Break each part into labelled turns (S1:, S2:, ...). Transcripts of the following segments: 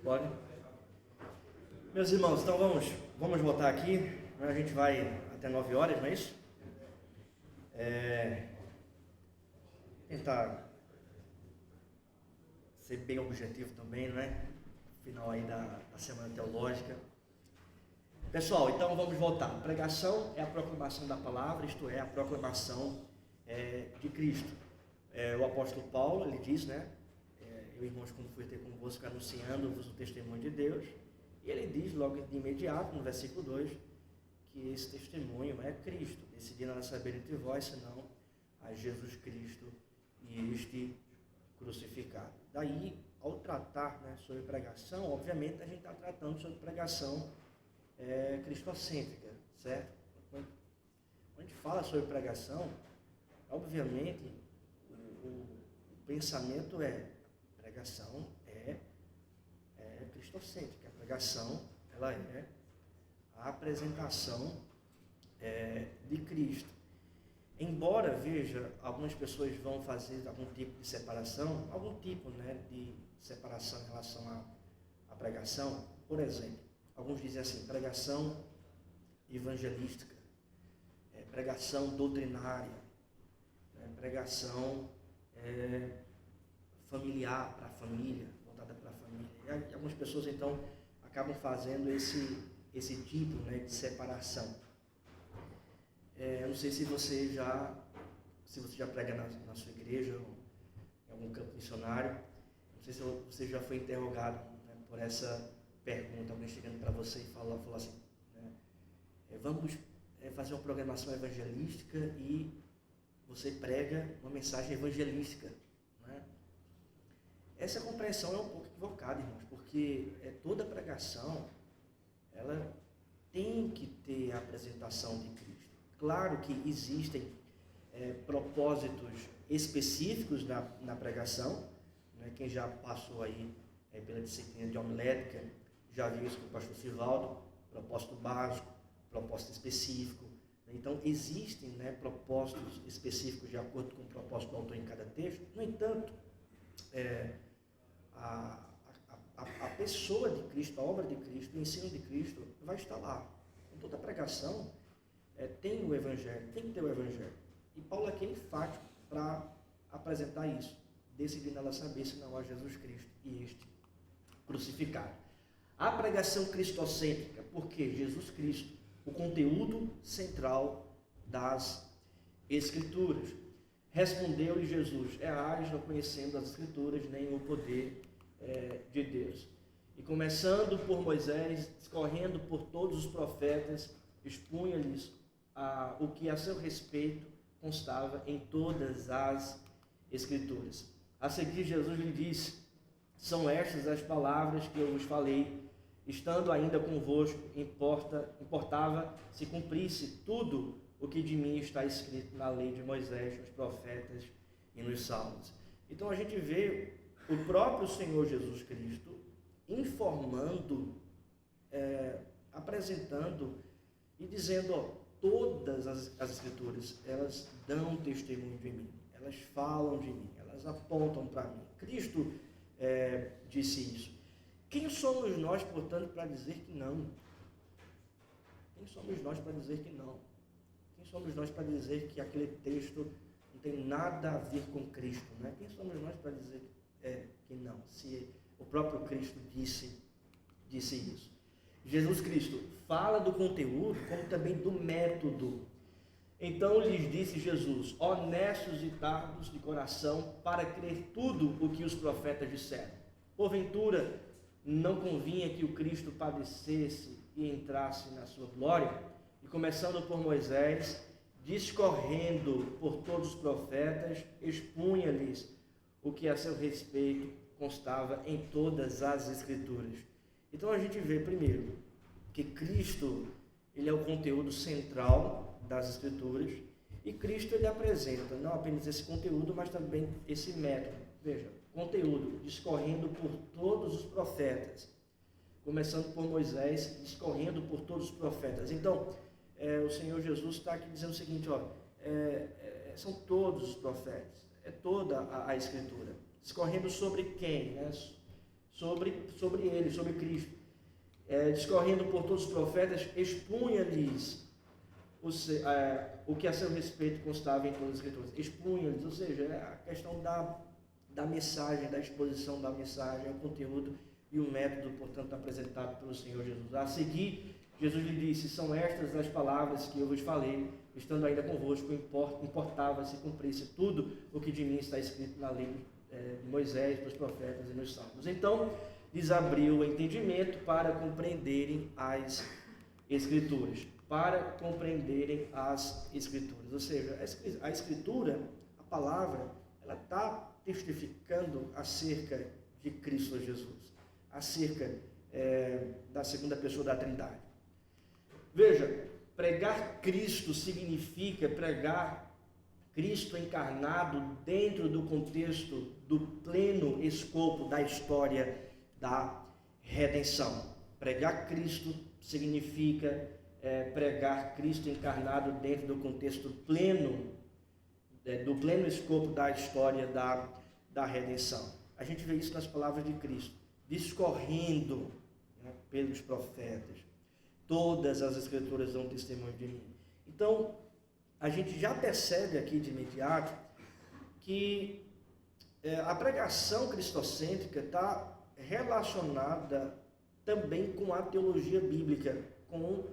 S1: Pode? Meus irmãos, então vamos voltar aqui. A gente vai até 9 horas, não é isso? Tentar ser bem objetivo também, não é? Final aí da Semana Teológica. Pessoal, então vamos voltar. A pregação é a proclamação da palavra, isto é, a proclamação de Cristo. O apóstolo Paulo, ele diz, né? Eu, irmãos, quando fui ter convosco, anunciando-vos o testemunho de Deus. E ele diz logo de imediato, no versículo 2, que esse testemunho é Cristo. Decidi nada saber entre vós, senão a Jesus Cristo e este crucificado. Daí, ao tratar, né, sobre pregação, obviamente a gente está tratando sobre pregação cristocêntrica, certo? Quando a gente fala sobre pregação, obviamente o pensamento pregação é cristocêntrica. A pregação, ela é a apresentação de Cristo. Embora, veja, algumas pessoas vão fazer algum tipo de separação, né, de separação em relação à pregação. Por exemplo, alguns dizem assim, pregação evangelística, pregação doutrinária, pregação familiar, para a família, voltada para a família. E algumas pessoas, então, acabam fazendo esse tipo, né, de separação. Eu não sei se você já prega na sua igreja, ou em algum campo missionário. Não sei se você já foi interrogado, né, por essa pergunta, alguém chegando para você e falou assim, né, vamos fazer uma programação evangelística e você prega uma mensagem evangelística. Né? Essa compreensão é um pouco equivocada, irmãos, porque toda pregação, ela tem que ter a apresentação de Cristo. Claro que existem propósitos específicos na pregação, né? Quem já passou aí pela disciplina de homilética, já viu isso com o pastor Sivaldo, propósito básico, propósito específico. Então, existem, né, propósitos específicos de acordo com o propósito do autor em cada texto. No entanto, a pessoa de Cristo, a obra de Cristo, o ensino de Cristo vai estar lá. Em toda a pregação tem o Evangelho, tem que ter o Evangelho. E Paulo aqui é enfático para apresentar isso. Decidi nela saber se não há Jesus Cristo e este crucificado. A pregação cristocêntrica, porque Jesus Cristo, o conteúdo central das Escrituras. Respondeu-lhe Jesus, não conhecendo as Escrituras, nem o poder de Deus. E começando por Moisés, discorrendo por todos os profetas, expunha-lhes o que a seu respeito constava em todas as Escrituras. A seguir, Jesus lhe disse, são estas as palavras que eu vos falei, estando ainda convosco, importava se cumprisse tudo o que de mim está escrito na lei de Moisés, nos profetas e nos salmos. Então a gente vê o próprio Senhor Jesus Cristo informando, apresentando e dizendo, todas as Escrituras, elas dão testemunho de mim, elas falam de mim, elas apontam para mim. Cristo disse isso. Quem somos nós, portanto, para dizer que não? Quem somos nós para dizer que não? Quem somos nós para dizer que aquele texto não tem nada a ver com Cristo? Né? Quem somos nós para dizer que não? Se o próprio Cristo disse isso. Jesus Cristo fala do conteúdo, como também do método. Então lhes disse Jesus, honestos e tardos de coração, para crer tudo o que os profetas disseram. Porventura, não convinha que o Cristo padecesse e entrasse na sua glória? E começando por Moisés, discorrendo por todos os profetas, expunha-lhes o que a seu respeito constava em todas as Escrituras. Então a gente vê primeiro que Cristo, ele é o conteúdo central das Escrituras, e Cristo ele apresenta não apenas esse conteúdo, mas também esse método. Veja, conteúdo, discorrendo por todos os profetas, começando por Moisés, discorrendo por todos os profetas. Então, o Senhor Jesus está aqui dizendo o seguinte, são todos os profetas, é toda a Escritura. Discorrendo sobre quem? Né? sobre ele, sobre Cristo. Discorrendo por todos os profetas, expunha-lhes o que a seu respeito constava em todas as escrituras. Expunha-lhes, ou seja, a questão da mensagem, da exposição da mensagem, o conteúdo e o método, portanto, apresentado pelo Senhor Jesus. A seguir, Jesus lhe disse: são estas as palavras que eu vos falei, estando ainda convosco, importava se cumprisse tudo o que de mim está escrito na lei de Moisés, dos profetas e nos salmos. Então, lhes abriu o entendimento para compreenderem as Escrituras. Para compreenderem as Escrituras. Ou seja, a Escritura, a palavra, ela está testificando acerca de Cristo Jesus, acerca da segunda pessoa da Trindade. Veja, pregar Cristo significa pregar Cristo encarnado dentro do contexto do pleno escopo da história da redenção. Pregar Cristo significa pregar Cristo encarnado dentro do contexto pleno, do pleno escopo da história da redenção. A gente vê isso nas palavras de Cristo, discorrendo pelos profetas. Todas as Escrituras dão testemunho de mim. Então, a gente já percebe aqui de imediato que a pregação cristocêntrica está relacionada também com a teologia bíblica, com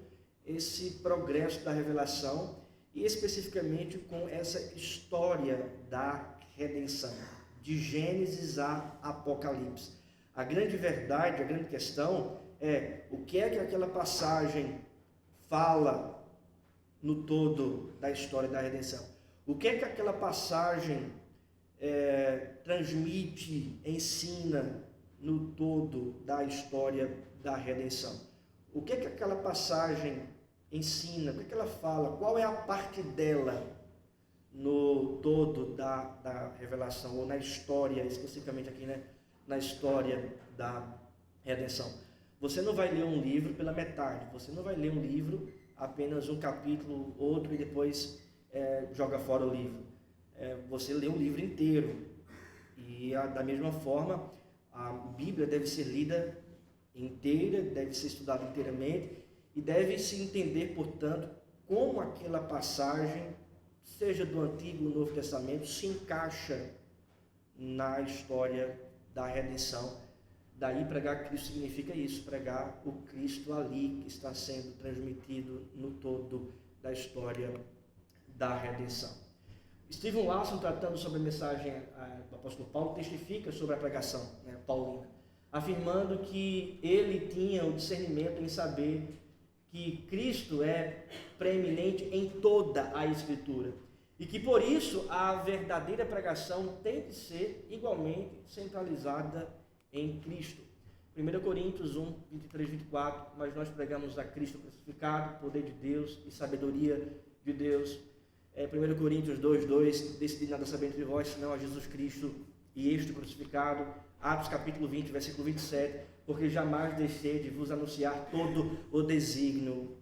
S1: esse progresso da revelação e especificamente com essa história da redenção, de Gênesis a Apocalipse. A grande verdade, a grande questão é o que é que aquela passagem fala no todo da história da redenção. O que é que aquela passagem transmite, ensina no todo da história da redenção. O que é que aquela passagem ensina, o que é que ela fala, qual é a parte dela no todo da revelação, ou na história, especificamente aqui, né, na história da redenção. Você não vai ler um livro pela metade, você não vai ler um livro apenas um capítulo, outro, e depois joga fora o livro. Você lê o livro inteiro, e da mesma forma, a Bíblia deve ser lida inteira, deve ser estudada inteiramente, e deve se entender, portanto, como aquela passagem, seja do Antigo ou do Novo Testamento, se encaixa na história da redenção. Daí pregar Cristo significa isso, pregar o Cristo ali que está sendo transmitido no todo da história da redenção. Stephen Lawson, tratando sobre a mensagem do apóstolo Paulo, testifica sobre a pregação paulina, afirmando que ele tinha o discernimento em saber que Cristo é preeminente em toda a Escritura e que por isso a verdadeira pregação tem que ser igualmente centralizada em Cristo. 1 Coríntios 1, 23, 24, mas nós pregamos a Cristo crucificado, poder de Deus e sabedoria de Deus. 1 Coríntios 2, 2, decidi nada saber entre vós, senão a Jesus Cristo e este crucificado. Atos capítulo 20, versículo 27, porque jamais deixei de vos anunciar todo o desígnio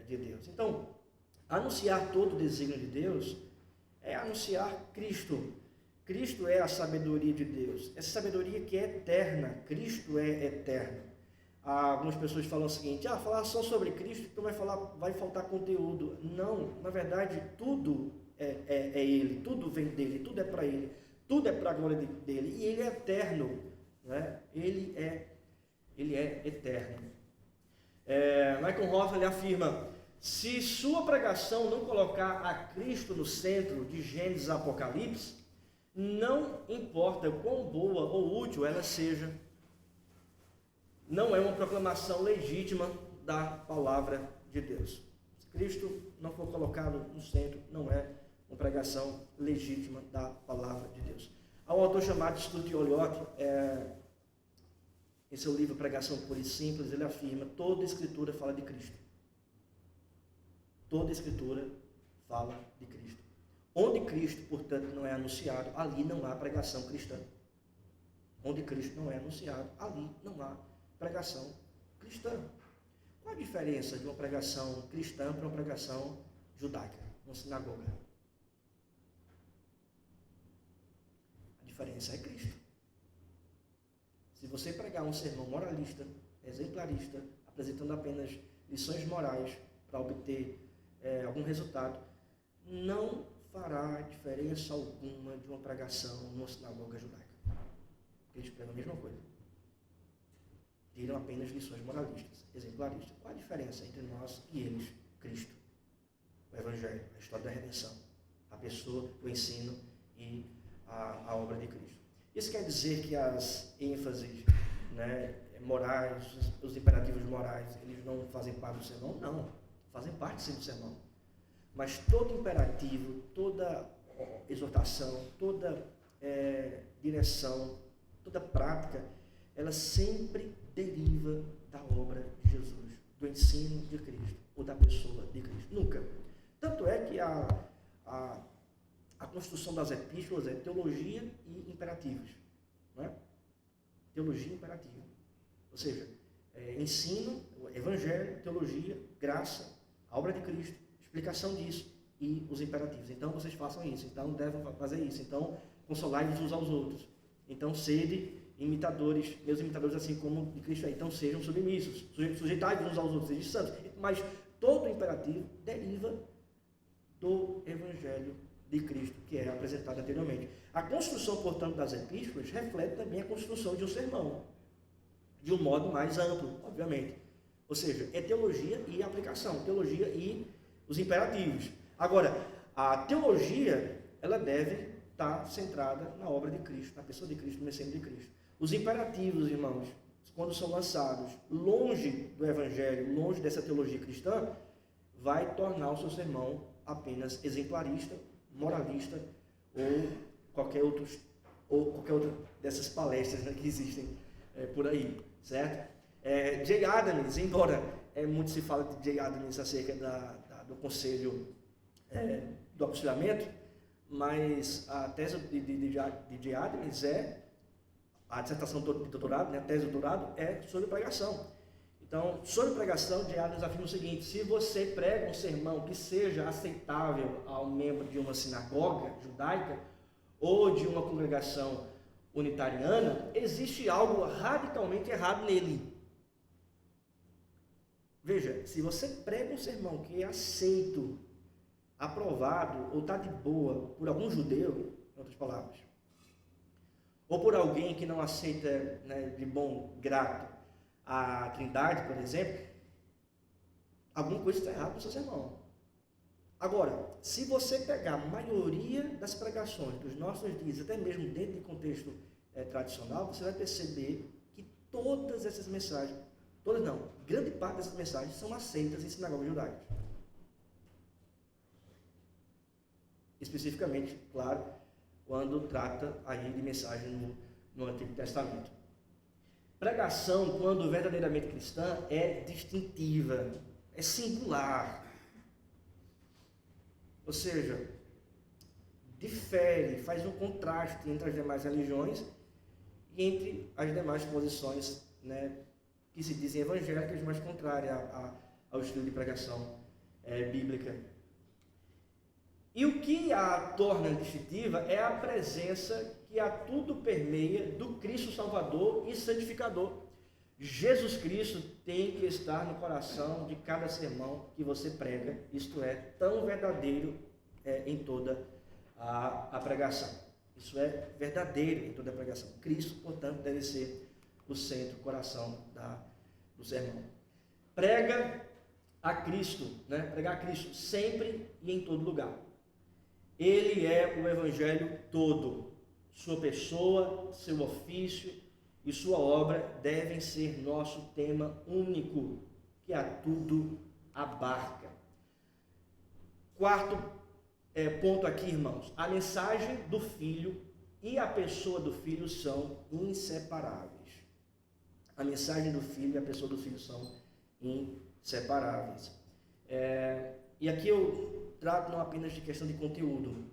S1: de Deus. Então, anunciar todo o desígnio de Deus é anunciar Cristo. Cristo é a sabedoria de Deus, essa sabedoria que é eterna. Cristo é eterno. Algumas pessoas falam o seguinte: falar só sobre Cristo, então vai faltar conteúdo. Não, na verdade, tudo é Ele, tudo vem dele, tudo é para Ele, tudo é para a glória dele, e Ele é eterno, né? Ele é eterno. Michael Hoff, ele afirma: se sua pregação não colocar a Cristo no centro de Gênesis a Apocalipse, não importa quão boa ou útil ela seja, não é uma proclamação legítima da palavra de Deus. Se Cristo não for colocado no centro, não é uma pregação legítima da palavra de Deus. Há um autor chamado Stuart Olyott, em seu livro Pregação Pura e Simples, ele afirma: toda Escritura fala de Cristo. Toda Escritura fala de Cristo. Onde Cristo, portanto, não é anunciado, ali não há pregação cristã. Onde Cristo não é anunciado, ali não há pregação cristã. Qual a diferença de uma pregação cristã para uma pregação judaica, uma sinagoga? A diferença é Cristo. Se você pregar um sermão moralista, exemplarista, apresentando apenas lições morais para obter algum resultado, não fará diferença alguma de uma pregação numa sinagoga judaica. Eles pregam a mesma coisa. Tiram apenas lições moralistas, exemplaristas. Qual a diferença entre nós e eles? Cristo, o Evangelho, a história da redenção, a pessoa, o ensino e a obra de Cristo. Isso quer dizer que as ênfases, né, morais, os imperativos morais, eles não fazem parte do sermão? Não, fazem parte sim do sermão. Mas todo imperativo, toda exortação, toda direção, toda prática, ela sempre deriva da obra de Jesus, do ensino de Cristo, ou da pessoa de Cristo. Nunca. Tanto é que a construção das epístolas é teologia e imperativos. Não é? Teologia e imperativo. Ou seja, ensino, evangelho, teologia, graça, a obra de Cristo, explicação disso e os imperativos. Então vocês façam isso, então devem fazer isso, então consolai-vos uns aos outros. Então sede imitadores, meus imitadores assim como de Cristo é. Então sejam submissos, sujeitai-vos uns aos outros, sejam santos. Mas todo imperativo deriva do evangelho de Cristo, que é apresentado anteriormente. A construção, portanto, das epístolas reflete também a construção de um sermão, de um modo mais amplo, obviamente. Ou seja, é teologia e aplicação, teologia e os imperativos. Agora, a teologia, ela deve estar centrada na obra de Cristo, na pessoa de Cristo, no ensino de Cristo. Os imperativos, irmãos, quando são lançados longe do evangelho, longe dessa teologia cristã, vai tornar o seu sermão apenas exemplarista, moralista ou qualquer outra dessas palestras, né, que existem por aí, certo? Jay Adams, embora muito se fala de Jay Adams acerca do conselho do aconselhamento, mas a tese de Jay Adams a dissertação de doutorado, né, a tese de doutorado é sobre pregação. Então, sobre pregação, Jay Adams afirma o seguinte: se você prega um sermão que seja aceitável ao membro de uma sinagoga judaica ou de uma congregação unitariana, existe algo radicalmente errado nele. Veja, se você prega um sermão que é aceito, aprovado ou está de boa por algum judeu, em outras palavras, ou por alguém que não aceita, né, de bom grado a Trindade, por exemplo, alguma coisa está errada no seu sermão. Agora, se você pegar a maioria das pregações dos nossos dias, até mesmo dentro de contexto tradicional, você vai perceber que todas essas mensagens, todas não, grande parte dessas mensagens são aceitas em sinagogas judaicas. Especificamente, claro, quando trata aí de mensagem no Antigo Testamento. Pregação, quando verdadeiramente cristã, é distintiva, é singular. Ou seja, difere, faz um contraste entre as demais religiões e entre as demais posições, né, que se dizem evangélicas, mas contrárias ao estilo de pregação bíblica. E o que a torna distintiva é a presença que a tudo permeia do Cristo Salvador e Santificador. Jesus Cristo tem que estar no coração de cada sermão que você prega, isto é, tão verdadeiro em toda a pregação. Isso é verdadeiro em toda a pregação. Cristo, portanto, deve ser o centro, o coração do sermão. Prega a Cristo, né? Pregar a Cristo sempre e em todo lugar. Ele é o Evangelho todo. Sua pessoa, seu ofício e sua obra devem ser nosso tema único, que a tudo abarca. Quarto ponto aqui, irmãos. A mensagem do Filho e a pessoa do Filho são inseparáveis. A mensagem do Filho e a pessoa do Filho são inseparáveis. E aqui eu trato não apenas de questão de conteúdo.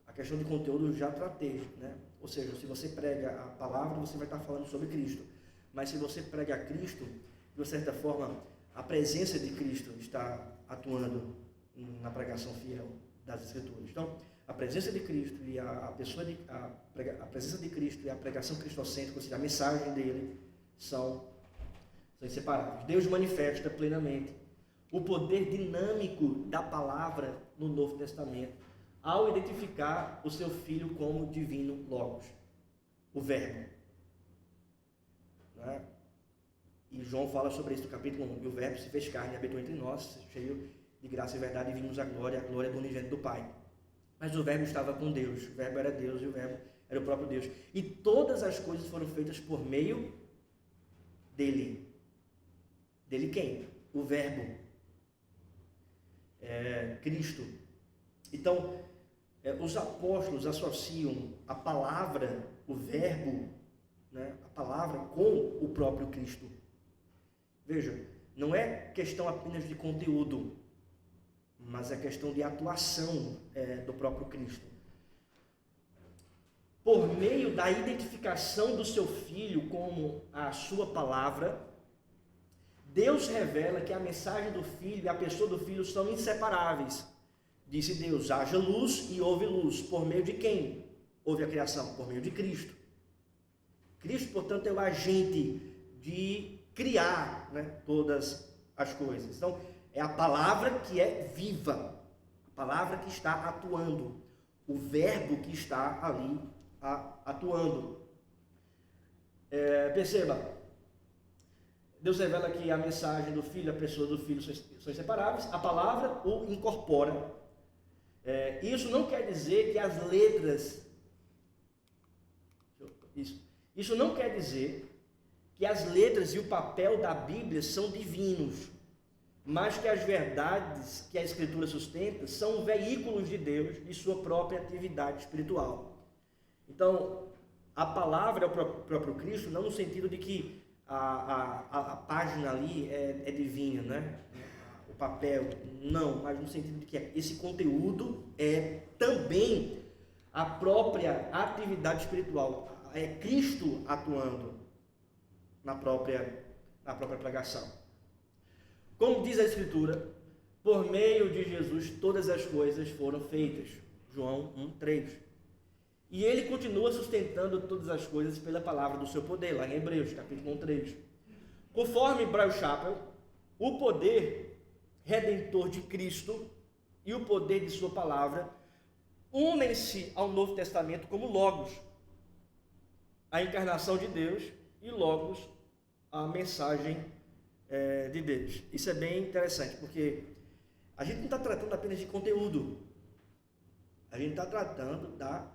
S1: A questão de conteúdo eu já tratei, né? Ou seja, se você prega a palavra, você vai estar falando sobre Cristo. Mas se você prega a Cristo, de uma certa forma, a presença de Cristo está atuando na pregação fiel das Escrituras. Então, a presença de Cristo e a presença de Cristo e a pregação cristocêntrica, ou seja, a mensagem dele, são inseparáveis. Deus manifesta plenamente o poder dinâmico da palavra no Novo Testamento, ao identificar o seu Filho como divino Logos, o Verbo. Né? E João fala sobre isso no capítulo 1. E o Verbo se fez carne e habitou entre nós, cheio de graça e verdade, e vimos a glória do unigênito do Pai. Mas o Verbo estava com Deus, o Verbo era Deus e o Verbo era o próprio Deus. E todas as coisas foram feitas por meio dele. Dele quem? O Verbo. Cristo. Então, os apóstolos associam a palavra, o Verbo, né, a palavra com o próprio Cristo. Veja, não é questão apenas de conteúdo, mas é questão de atuação do próprio Cristo. Por meio da identificação do seu Filho como a sua palavra, Deus revela que a mensagem do Filho e a pessoa do Filho são inseparáveis. Disse Deus, haja luz e houve luz. Por meio de quem houve a criação? Por meio de Cristo. Cristo, portanto, é o agente de criar, né, todas as coisas. Então, é a palavra que é viva, a palavra que está atuando, o verbo que está ali atuando. Perceba, Deus revela que a mensagem do Filho, a pessoa do Filho são inseparáveis, a palavra o incorpora. Isso não quer dizer que as letras... Isso não quer dizer que as letras e o papel da Bíblia são divinos, mas que as verdades que a Escritura sustenta são veículos de Deus de sua própria atividade espiritual. Então, a palavra é o próprio Cristo, não no sentido de que a página ali é divina, né? O papel, não, mas no sentido de que esse conteúdo é também a própria atividade espiritual. É Cristo atuando na própria pregação. Como diz a Escritura, por meio de Jesus todas as coisas foram feitas. João 1:3. E ele continua sustentando todas as coisas pela palavra do seu poder, lá em Hebreus, capítulo 1:3. Conforme Bryan Chapell, o poder redentor de Cristo e o poder de sua palavra unem-se ao Novo Testamento como Logos, a encarnação de Deus, e Logos, a mensagem de Deus. Isso é bem interessante, porque a gente não está tratando apenas de conteúdo, a gente está tratando da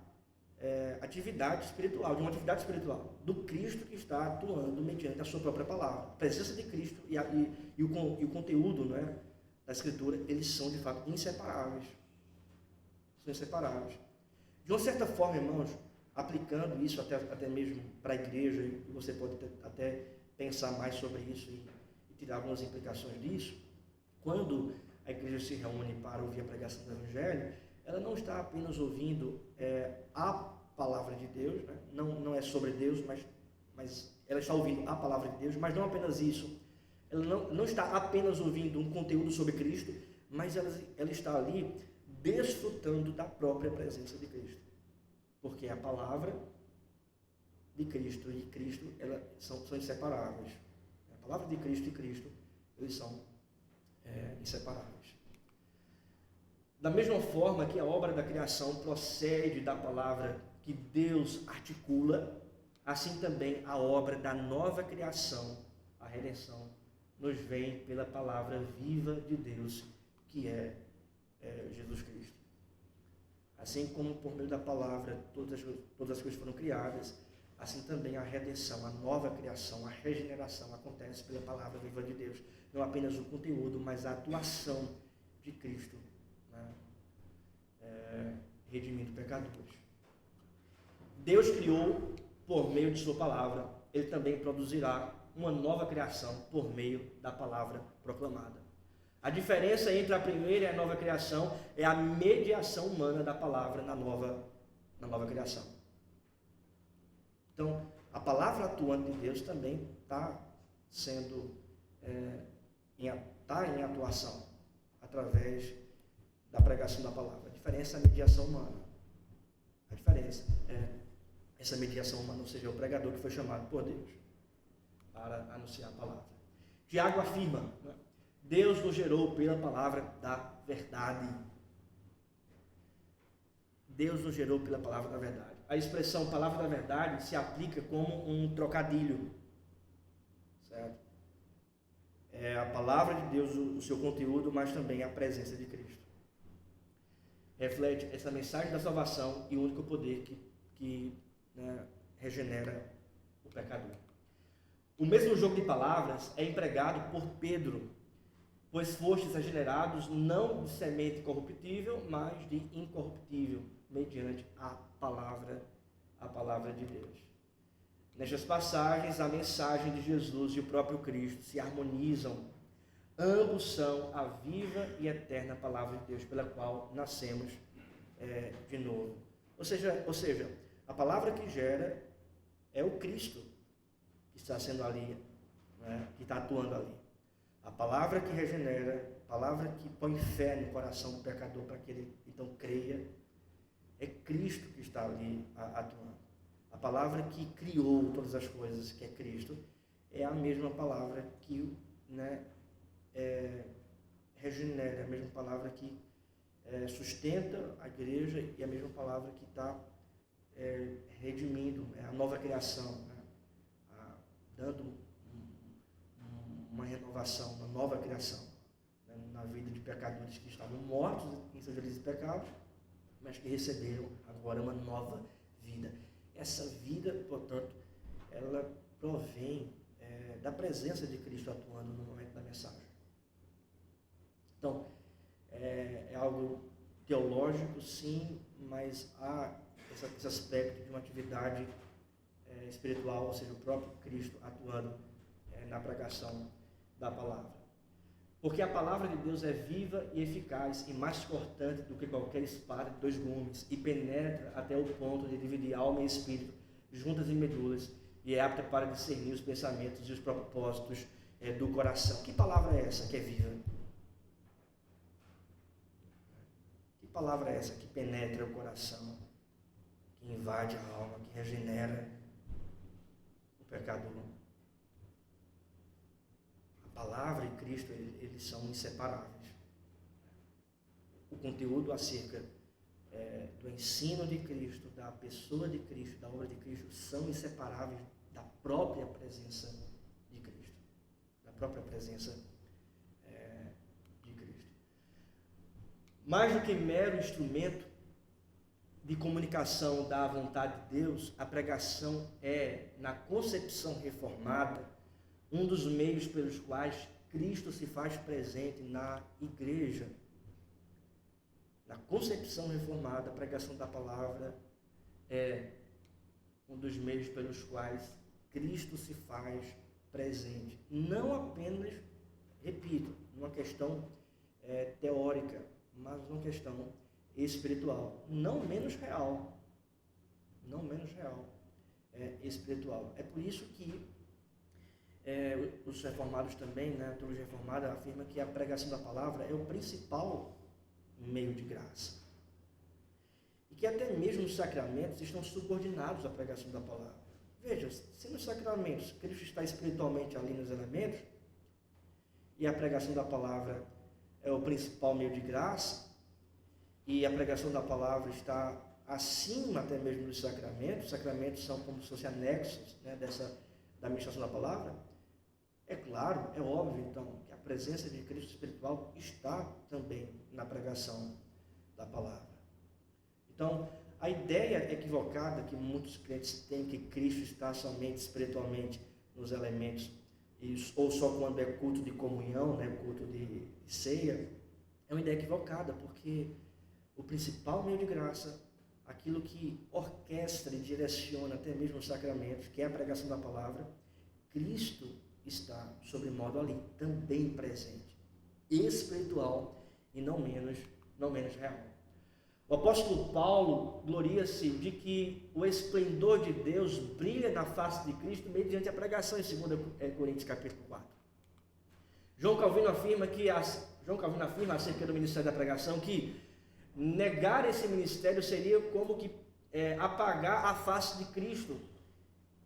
S1: atividade espiritual, de uma atividade espiritual, do Cristo que está atuando mediante a sua própria palavra. A presença de Cristo e o conteúdo, né, da Escritura, eles são de fato inseparáveis. São inseparáveis. De uma certa forma, irmãos, aplicando isso até mesmo para a igreja, e você pode até pensar mais sobre isso e tirar algumas implicações disso. Quando a igreja se reúne para ouvir a pregação do Evangelho, ela não está apenas ouvindo a palavra de Deus, né? Não é sobre Deus, mas ela está ouvindo a palavra de Deus, mas não apenas isso. Ela não está apenas ouvindo um conteúdo sobre Cristo, mas ela está ali desfrutando da própria presença de Cristo. Porque a palavra de Cristo e Cristo são inseparáveis. A palavra de Cristo e Cristo, eles são inseparáveis. Da mesma forma que a obra da criação procede da palavra que Deus articula, assim também a obra da nova criação, a redenção, nos vem pela palavra viva de Deus, que é Jesus Cristo. Assim como por meio da palavra todas as coisas foram criadas, assim também a redenção, a nova criação, a regeneração acontece pela palavra viva de Deus. Não apenas o conteúdo, mas a atuação de Cristo, né? Redimindo pecadores. Deus criou por meio de sua palavra, ele também produzirá uma nova criação por meio da palavra proclamada. A diferença entre a primeira e a nova criação é a mediação humana da palavra na nova criação. Então, a palavra atuante de Deus também está sendo em atuação através da pregação da palavra. A diferença é a mediação humana. A diferença é essa mediação humana, ou seja, o pregador que foi chamado por Deus para anunciar a palavra. Tiago afirma, né? Deus nos gerou pela palavra da verdade. Deus nos gerou pela palavra da verdade. A expressão palavra da verdade se aplica como um trocadilho, certo? É a palavra de Deus, o seu conteúdo, mas também a presença de Cristo. Reflete essa mensagem da salvação e o único poder que regenera o pecador. O mesmo jogo de palavras é empregado por Pedro, pois fostes regenerados não de semente corruptível, mas de incorruptível, mediante a palavra de Deus. Nestas passagens, a mensagem de Jesus e o próprio Cristo se harmonizam. Ambos são a viva e eterna palavra de Deus, pela qual nascemos de novo. Ou seja, a palavra que gera é o Cristo que está sendo ali, né, que está atuando ali. A palavra que regenera, a palavra que põe fé no coração do pecador para que ele então creia, é Cristo que está ali atuando. A palavra que criou todas as coisas, que é Cristo, é a mesma palavra que regenera, é a mesma palavra que sustenta a igreja e a mesma palavra que está redimindo, a nova criação, né? Dando uma renovação, uma nova criação, né? Na vida de pecadores que estavam mortos em seus delitos e pecados, mas que receberam agora uma nova vida. Essa vida, portanto, ela provém da presença de Cristo atuando no momento da mensagem. Então, é algo teológico, sim, mas há esse aspecto de uma atividade espiritual, ou seja, o próprio Cristo atuando na pregação da palavra. Porque a palavra de Deus é viva e eficaz e mais cortante do que qualquer espada de 2 gumes e penetra até o ponto de dividir alma e espírito, juntas e medulas, e é apta para discernir os pensamentos e os propósitos do coração. Que palavra é essa que é viva? Que palavra é essa que penetra o coração, que invade a alma, que regenera o pecador? A palavra e Cristo, eles são inseparáveis. O conteúdo acerca do ensino de Cristo, da pessoa de Cristo, da obra de Cristo, são inseparáveis da própria presença de Cristo, da própria presença de Cristo. Mais do que mero instrumento de comunicação da vontade de Deus, a pregação é, na concepção reformada, um dos meios pelos quais Cristo se faz presente na igreja. Na concepção reformada, a pregação da palavra é um dos meios pelos quais Cristo se faz presente. Não apenas, repito, numa questão teórica, mas numa questão espiritual. Não menos real. Não menos real. Espiritual. É por isso que os reformados também, né, a teologia reformada afirma que a pregação da palavra é o principal meio de graça. E que até mesmo os sacramentos estão subordinados à pregação da palavra. Veja, se nos sacramentos Cristo está espiritualmente ali nos elementos, e a pregação da palavra é o principal meio de graça, e a pregação da palavra está acima até mesmo dos sacramentos, os sacramentos são como se fossem anexos, né, da ministração da palavra, é claro, é óbvio então, que a presença de Cristo espiritual está também na pregação da palavra. Então, a ideia equivocada que muitos crentes têm que Cristo está somente espiritualmente nos elementos, ou só quando é culto de comunhão, né, culto de ceia, é uma ideia equivocada, porque o principal meio de graça, aquilo que orquestra e direciona até mesmo os sacramentos, que é a pregação da palavra, Cristo está, sobremodo ali, também presente, espiritual e não menos real. O apóstolo Paulo gloria-se de que o esplendor de Deus brilha na face de Cristo mediante a pregação, em 2 Coríntios capítulo 4. João Calvino afirma acerca do ministério da pregação que negar esse ministério seria como que apagar a face de Cristo,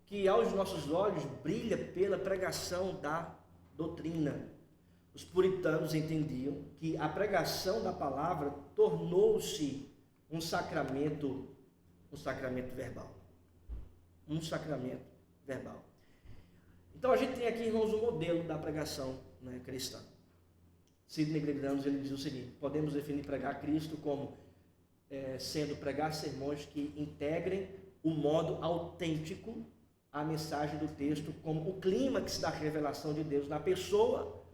S1: que aos nossos olhos brilha pela pregação da doutrina. Os puritanos entendiam que a pregação da palavra tornou-se um sacramento verbal. Um sacramento verbal. Então a gente tem aqui, irmãos, o modelo da pregação, né, cristã. Sidney Gregorius, ele diz o seguinte: podemos definir pregar Cristo como sendo pregar sermões que integrem o modo autêntico a mensagem do texto como o clímax da revelação de Deus na pessoa,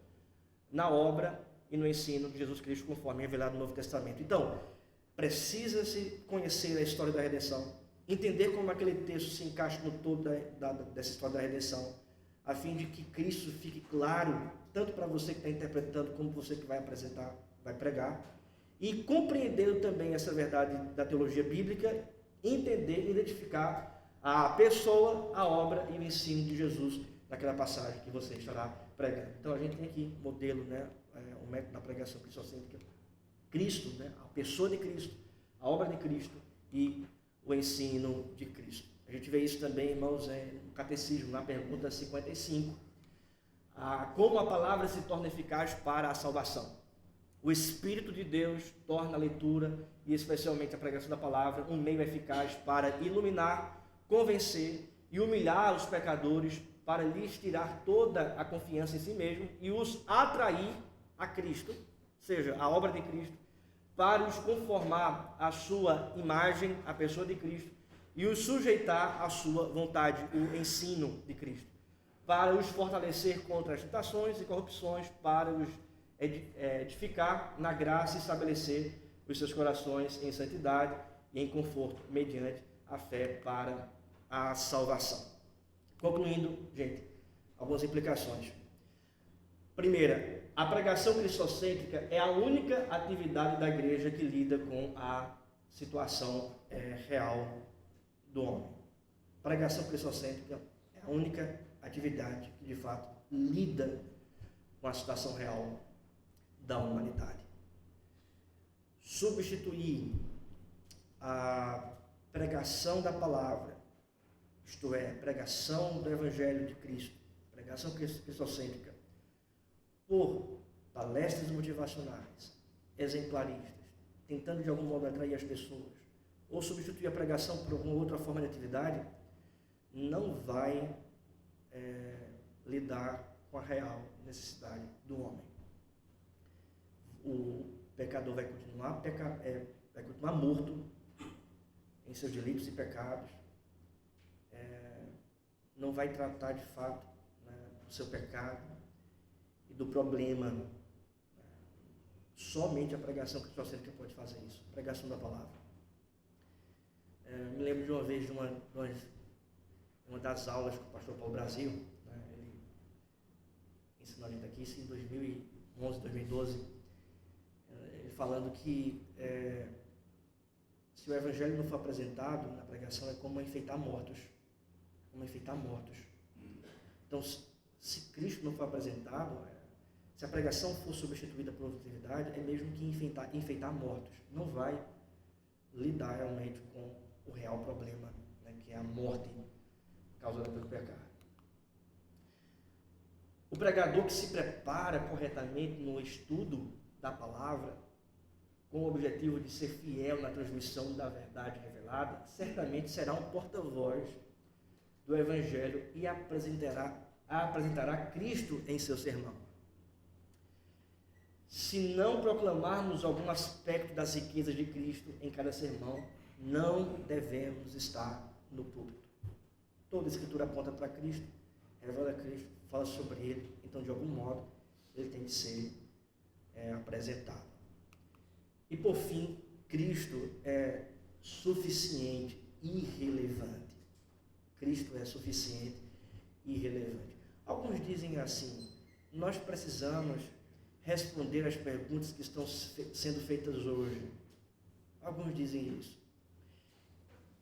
S1: na obra e no ensino de Jesus Cristo, conforme revelado no Novo Testamento. Então, precisa-se conhecer a história da redenção, entender como aquele texto se encaixa no todo dessa história da redenção, a fim de que Cristo fique claro, tanto para você que está interpretando, como você que vai apresentar, vai pregar, e compreendendo também essa verdade da teologia bíblica, entender e identificar a pessoa, a obra e o ensino de Jesus naquela passagem que você estará pregando. Então a gente tem aqui um modelo, né, o método da pregação cristocêntrica, Cristo, né, a pessoa de Cristo, a obra de Cristo e o ensino de Cristo. A gente vê isso também, irmãos, no Catecismo, na pergunta 55. Como a palavra se torna eficaz para a salvação? O Espírito de Deus torna a leitura e especialmente a pregação da palavra um meio eficaz para iluminar, convencer e humilhar os pecadores, para lhes tirar toda a confiança em si mesmo e os atrair a Cristo, ou seja, a obra de Cristo, para os conformar à sua imagem, a pessoa de Cristo, e os sujeitar à sua vontade, o ensino de Cristo, para os fortalecer contra as tentações e corrupções, para os edificar na graça e estabelecer os seus corações em santidade e em conforto, mediante a fé para a salvação. Concluindo, gente, algumas implicações. Primeira, a pregação cristocêntrica é a única atividade da igreja que lida com a situação real do homem. A pregação cristocêntrica é a única atividade que, de fato, lida com a situação real da humanidade. Substituir a pregação da palavra, isto é, a pregação do Evangelho de Cristo, pregação cristocêntrica, por palestras motivacionais, exemplaristas, tentando de algum modo atrair as pessoas, ou substituir a pregação por alguma outra forma de atividade, não vai lidar com a real necessidade do homem. O pecador vai continuar morto em seus delitos e pecados, não vai tratar de fato, né, do seu pecado e do problema. Somente a pregação cristocêntrica pode fazer isso, a pregação da palavra. Me lembro de uma vez de uma das aulas com o pastor Paulo Brasil, né, ele ensinou a gente aqui, isso em 2011, 2012, ele falando que se o evangelho não for apresentado na pregação é como enfeitar mortos. Então, se Cristo não for apresentado, se a pregação for substituída por outra atividade, é mesmo que enfeitar mortos. Não vai lidar realmente com o real problema, né, que é a morte causada pelo pecado. O pregador que se prepara corretamente no estudo da palavra, com o objetivo de ser fiel na transmissão da verdade revelada, certamente será um porta-voz do Evangelho e apresentará Cristo em seu sermão. Se não proclamarmos algum aspecto das riquezas de Cristo em cada sermão, não devemos estar no púlpito. Toda a Escritura aponta para Cristo, revela Cristo, fala sobre Ele, então de algum modo Ele tem de ser apresentado. E por fim, Cristo é suficiente e irrelevante. Cristo é suficiente e irrelevante. Alguns dizem assim: nós precisamos responder às perguntas que estão sendo feitas hoje. Alguns dizem isso.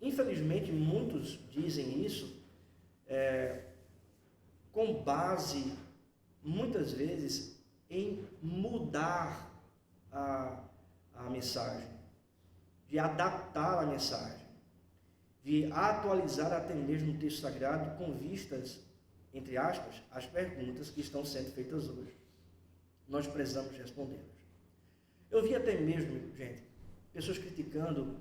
S1: Infelizmente, muitos dizem isso com base, muitas vezes, em mudar a mensagem, de adaptar a mensagem. de atualizar até mesmo o texto sagrado com vistas, entre aspas, às perguntas que estão sendo feitas hoje. Nós precisamos respondê-las. Eu vi até mesmo, gente, pessoas criticando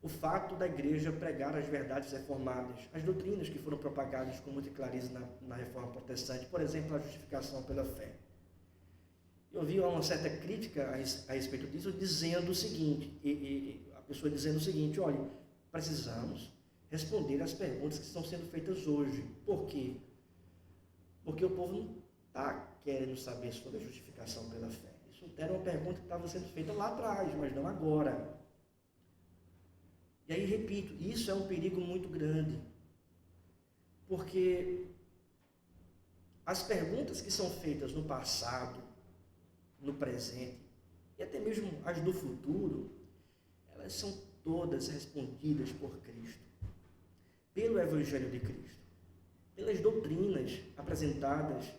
S1: o fato da igreja pregar as verdades reformadas, as doutrinas que foram propagadas com muita clareza na reforma protestante, por exemplo, a justificação pela fé. Eu vi uma certa crítica a respeito disso, dizendo o seguinte, a pessoa dizendo o seguinte: olha, precisamos responder às perguntas que estão sendo feitas hoje. Por quê? Porque o povo não está querendo saber sobre a justificação pela fé. Isso era uma pergunta que estava sendo feita lá atrás, mas não agora. E aí, repito, isso é um perigo muito grande, porque as perguntas que são feitas no passado, no presente e até mesmo as do futuro, elas são todas respondidas por Cristo, pelo Evangelho de Cristo, pelas doutrinas apresentadas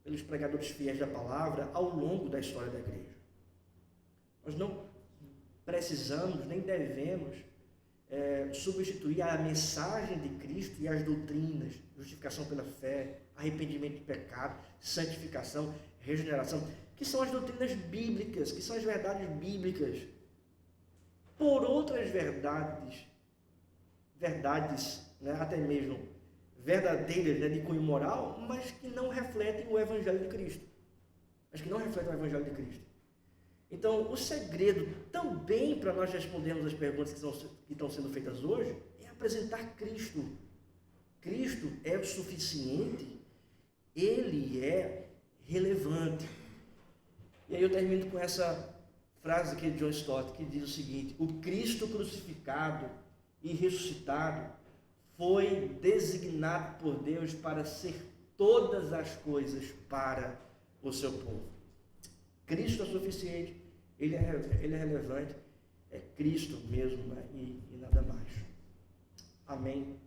S1: pelos pregadores fiéis da palavra ao longo da história da igreja. Nós não precisamos nem devemos substituir a mensagem de Cristo e as doutrinas, justificação pela fé, arrependimento de pecado, santificação, regeneração, que são as doutrinas bíblicas, que são as verdades bíblicas, por outras verdades, né, até mesmo verdadeiras, né, de cunho moral, mas que não refletem o Evangelho de Cristo. Então, o segredo também para nós respondermos as perguntas que estão sendo feitas hoje é apresentar Cristo. Cristo é o suficiente, Ele é relevante. E aí eu termino com essa frase aqui de John Stott, que diz o seguinte: o Cristo crucificado e ressuscitado foi designado por Deus para ser todas as coisas para o seu povo. Cristo é suficiente, Ele é relevante, é Cristo mesmo, né? e nada mais. Amém.